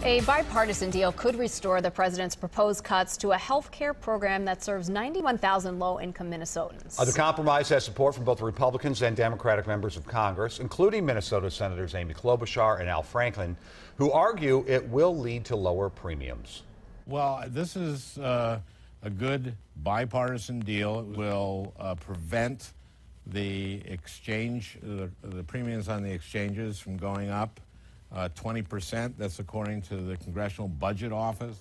A bipartisan deal could restore the president's proposed cuts to a health care program that serves 91,000 low-income Minnesotans. The compromise has support from both Republicans and Democratic members of Congress, including Minnesota Senators Amy Klobuchar and Al Franken, who argue it will lead to lower premiums. Well, this is a good bipartisan deal. It will prevent the the premiums on the exchanges from going up 20%. That's according to the Congressional Budget Office.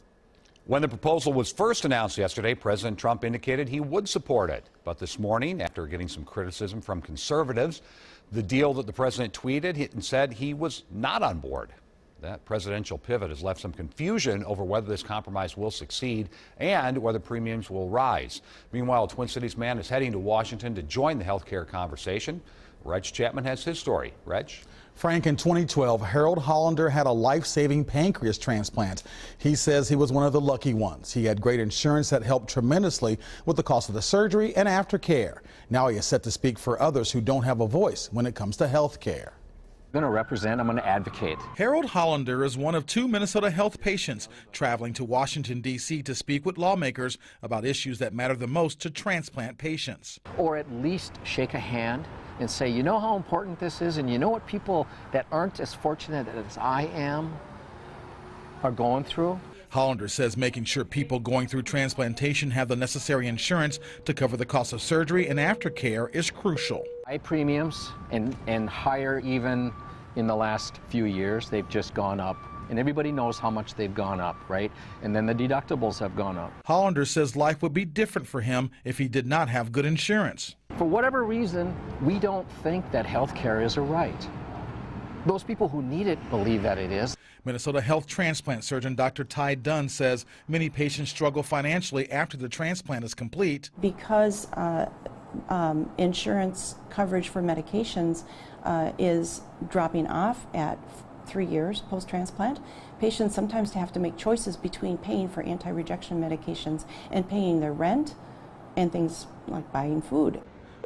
When the proposal was first announced yesterday, President Trump indicated he would support it. But this morning, after getting some criticism from conservatives, the deal that the president tweeted and said he was not on board. That presidential pivot has left some confusion over whether this compromise will succeed and whether premiums will rise. Meanwhile, a Twin Cities man is heading to Washington to join the health care conversation. Reg Chapman has his story. Reg? Frank, in 2012, Harold Hollander had a life-saving pancreas transplant. He says he was one of the lucky ones. He had great insurance that helped tremendously with the cost of the surgery and aftercare. Now he is set to speak for others who don't have a voice when it comes to health care. I'm going to represent, I'm going to advocate. Harold Hollander is one of 2 Minnesota health patients traveling to Washington, D.C. to speak with lawmakers about issues that matter the most to transplant patients. Or at least shake a hand and say, you know how important this is, and you know what people that aren't as fortunate as I am are going through? Hollander says making sure people going through transplantation have the necessary insurance to cover the cost of surgery and aftercare is crucial. High premiums and higher even in the last few years. They've just gone up. And everybody knows how much they've gone up, right? And then the deductibles have gone up. Hollander says life would be different for him if he did not have good insurance. For whatever reason, we don't think that health care is a right. Those people who need it believe that it is. Minnesota health transplant surgeon Dr. Ty Dunn says many patients struggle financially after the transplant is complete. Because insurance coverage for medications is dropping off at 3 years post-transplant, patients sometimes have to make choices between paying for anti-rejection medications and paying their rent and things like buying food.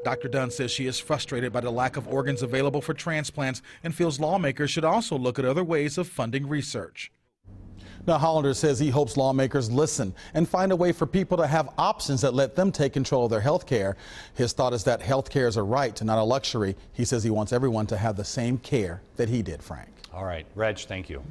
Dr. Dunn says she is frustrated by the lack of organs available for transplants and feels lawmakers should also look at other ways of funding research. Now, Hollander says he hopes lawmakers listen and find a way for people to have options that let them take control of their health care. His thought is that health care is a right, not a luxury. He says he wants everyone to have the same care that he did, Frank. All right, Reg, thank you.